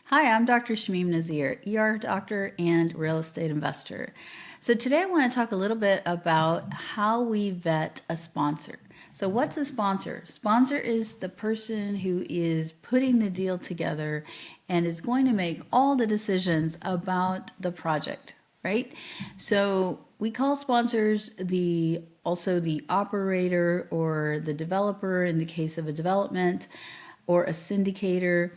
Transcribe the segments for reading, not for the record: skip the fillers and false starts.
Hi, I'm Dr. Shamim Nazir, ER doctor and real estate investor. So today I want to talk a little bit about how we vet a sponsor. So what's a sponsor? Sponsor is the person who is putting the deal together and is going to make all the decisions about the project, right? So we call sponsors also the operator or the developer in the case of a development, or a syndicator.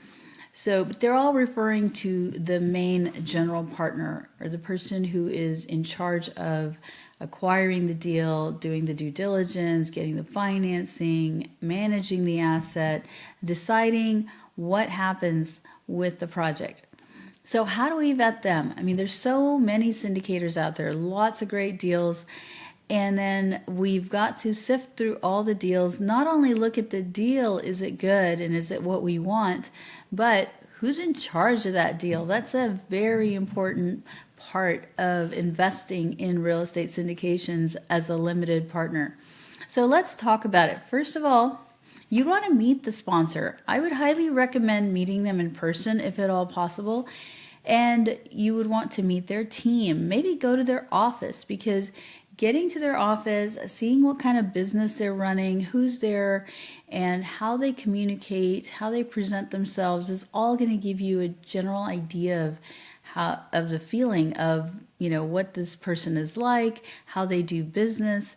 So, but they're all referring to the main general partner, or the person who is in charge of acquiring the deal, doing the due diligence, getting the financing, managing the asset, deciding what happens with the project. So how do we vet them? I mean, there's so many syndicators out there, lots of great deals. And then we've got to sift through all the deals, not only look at the deal, is it good and is it what we want, but who's in charge of that deal? That's a very important part of investing in real estate syndications as a limited partner. So let's talk about it. First of all, you want to meet the sponsor. I would highly recommend meeting them in person if at all possible. And you would want to meet their team. Maybe go to their office, because getting to their office, seeing what kind of business they're running, who's there, and how they communicate, how they present themselves is all going to give you a general idea of the feeling of, what this person is like, how they do business.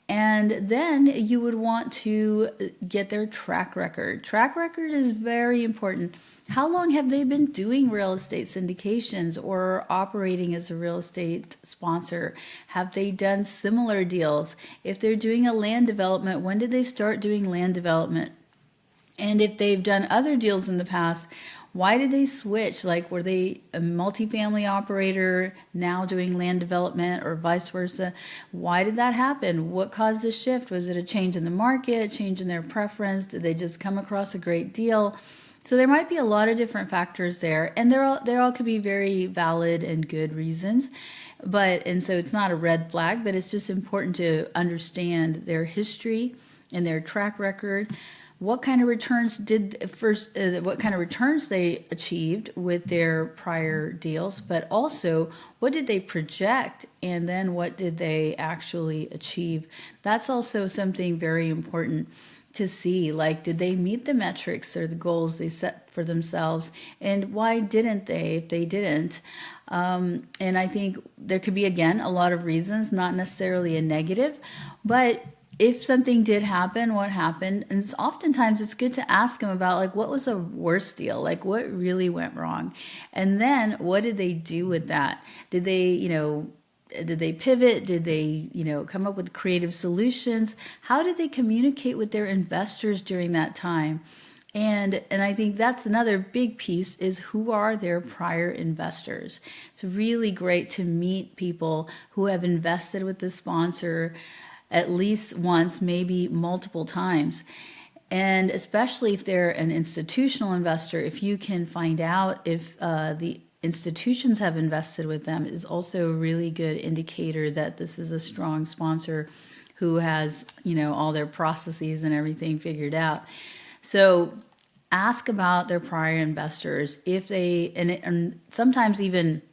And then you would want to get their track record. Track record is very important. How long have they been doing real estate syndications or operating as a real estate sponsor? Have they done similar deals? If they're doing a land development, when did they start doing land development? And if they've done other deals in the past, why did they switch? Like, were they a multifamily operator now doing land development, or vice versa? Why did that happen? What caused the shift? Was it a change in the market, change in their preference? Did they just come across a great deal? So there might be a lot of different factors there, and they all could be very valid and good reasons. And so it's not a red flag, but it's just important to understand their history and their track record. What kind of returns what kind of returns they achieved with their prior deals, but also what did they project, and then what did they actually achieve? That's also something very important to see. Like, did they meet the metrics or the goals they set for themselves, and why didn't they, if they didn't? And I think there could be, again, a lot of reasons, not necessarily a negative, but if something did happen, what happened? And oftentimes it's good to ask them about, like, what was the worst deal? Like, what really went wrong? And then what did they do with that? Did they pivot? Did they, come up with creative solutions? How did they communicate with their investors during that time? And I think that's another big piece, is who are their prior investors. It's really great to meet people who have invested with the sponsor at least once, maybe multiple times. And especially if they're an institutional investor, if you can find out if the institutions have invested with them, is also a really good indicator that this is a strong sponsor who has, all their processes and everything figured out. So ask about their prior investors, if they, and sometimes even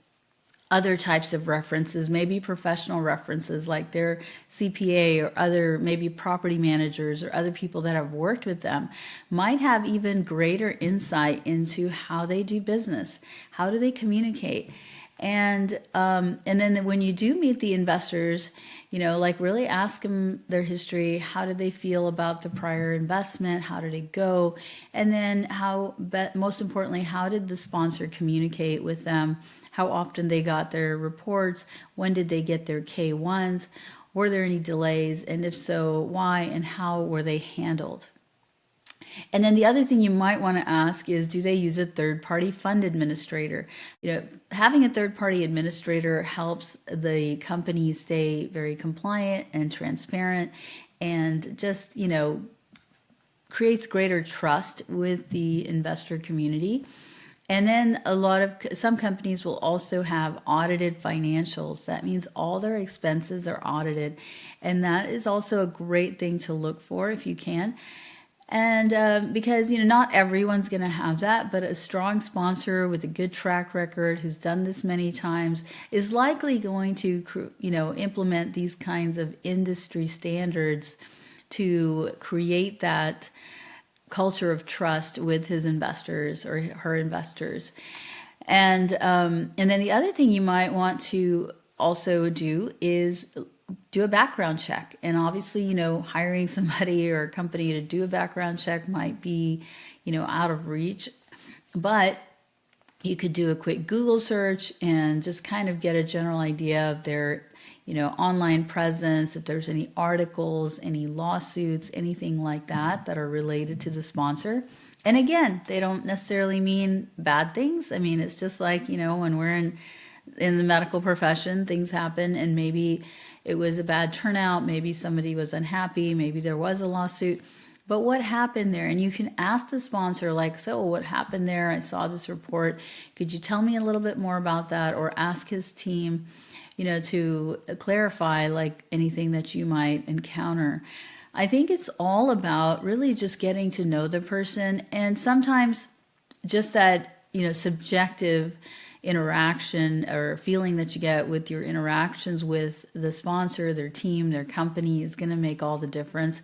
other types of references, maybe professional references like their CPA, or other maybe property managers or other people that have worked with them, might have even greater insight into how they do business, how do they communicate. And then when you do meet the investors, like, really ask them their history. How did they feel about the prior investment? How did it go? And then most importantly, how did the sponsor communicate with them? How often they got their reports? When did they get their K1s? Were there any delays? And if so, why, and how were they handled? And then the other thing you might want to ask is, do they use a third-party fund administrator? Having a third-party administrator helps the company stay very compliant and transparent, and just, creates greater trust with the investor community. And then some companies will also have audited financials. That means all their expenses are audited. And that is also a great thing to look for if you can. And because, not everyone's going to have that, but a strong sponsor with a good track record who's done this many times is likely going to, implement these kinds of industry standards to create that culture of trust with his investors or her investors. And then the other thing you might want to also do is do a background check. And obviously, hiring somebody or a company to do a background check might be, out of reach. But you could do a quick Google search and just kind of get a general idea of their, online presence, if there's any articles, any lawsuits, anything like that that are related to the sponsor. And again, they don't necessarily mean bad things. I mean, it's just like, when we're in the medical profession, things happen, and maybe it was a bad turnout, maybe somebody was unhappy, maybe there was a lawsuit. But what happened there? And you can ask the sponsor, like, so what happened there? I saw this report. Could you tell me a little bit more about that? Or ask his team, to clarify like anything that you might encounter. I think it's all about really just getting to know the person, and sometimes just that, subjective interaction or feeling that you get with your interactions with the sponsor, their team, their company is going to make all the difference.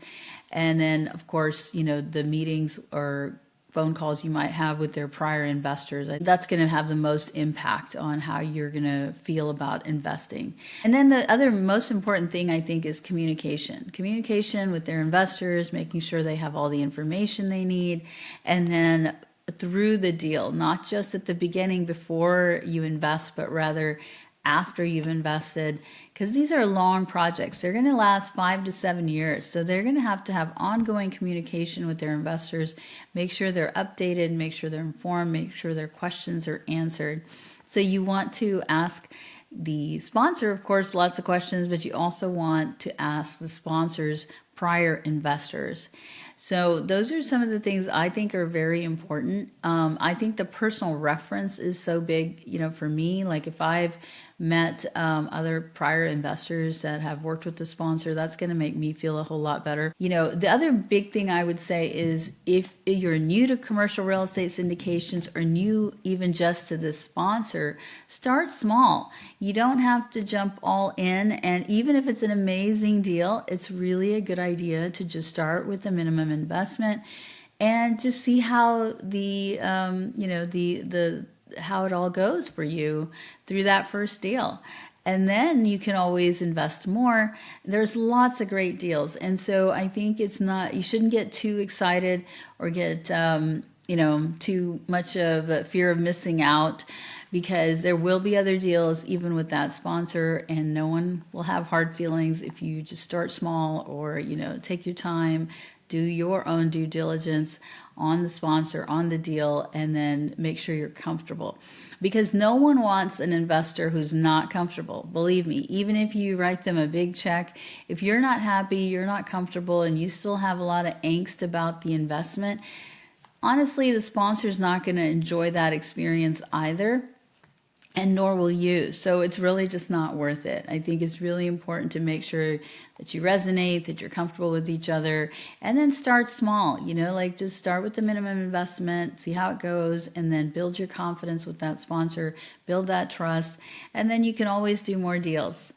And then, of course, the meetings or phone calls you might have with their prior investors, that's going to have the most impact on how you're going to feel about investing. And then the other most important thing, I think, is communication with their investors, making sure they have all the information they need, and then through the deal, not just at the beginning before you invest, but rather after you've invested, because these are long projects. They're going to last 5 to 7 years. So they're going to have ongoing communication with their investors, make sure they're updated, make sure they're informed, make sure their questions are answered. So you want to ask the sponsor, of course, lots of questions, but you also want to ask the sponsor's prior investors. So those are some of the things I think are very important. I think the personal reference is so big, for me. Like if I've met other prior investors that have worked with the sponsor, that's going to make me feel a whole lot better. The other big thing I would say is if you're new to commercial real estate syndications or new even just to the sponsor, start small. You don't have to jump all in. And even if it's an amazing deal, it's really a good idea to just start with the minimum investment and just see how how it all goes for you through that first deal. And then you can always invest more. There's lots of great deals. And so I think you shouldn't get too excited or get, too much of a fear of missing out, because there will be other deals even with that sponsor, and no one will have hard feelings if you just start small or, take your time, do your own due diligence on the sponsor, on the deal, and then make sure you're comfortable. Because no one wants an investor who's not comfortable. Believe me, even if you write them a big check, if you're not happy, you're not comfortable, and you still have a lot of angst about the investment, honestly, the sponsor's not going to enjoy that experience either, and nor will you. So it's really just not worth it. I think it's really important to make sure that you resonate, that you're comfortable with each other, and then start small, like just start with the minimum investment, see how it goes, and then build your confidence with that sponsor, build that trust, and then you can always do more deals.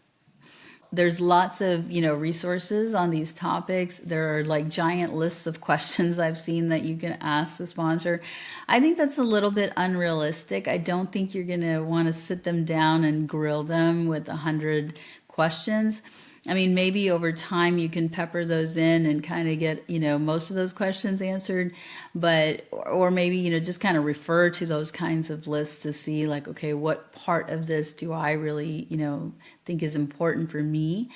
There's lots of, resources on these topics. There are like giant lists of questions I've seen that you can ask the sponsor. I think that's a little bit unrealistic. I don't think you're going to want to sit them down and grill them with 100 questions. I mean, maybe over time you can pepper those in and kind of get, most of those questions answered, but, or maybe, just kind of refer to those kinds of lists to see like, okay, what part of this do I really, think is important for me?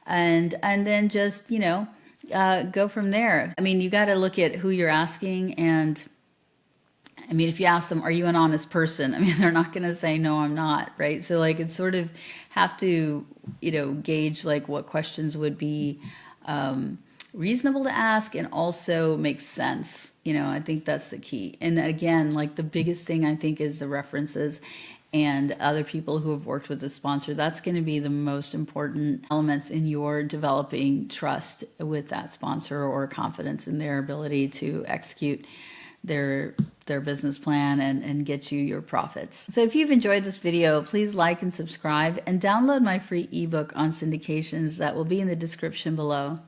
And then just, go from there. I mean, you got to look at who you're asking, and I mean, if you ask them, are you an honest person? I mean, they're not going to say, no, I'm not, right? So like, it's sort of have to, gauge like what questions would be reasonable to ask and also make sense. I think that's the key. And again, like the biggest thing I think is the references and other people who have worked with the sponsor. That's going to be the most important elements in your developing trust with that sponsor, or confidence in their ability to execute their business plan and get you your profits. So if you've enjoyed this video, please like and subscribe, and download my free ebook on syndications that will be in the description below.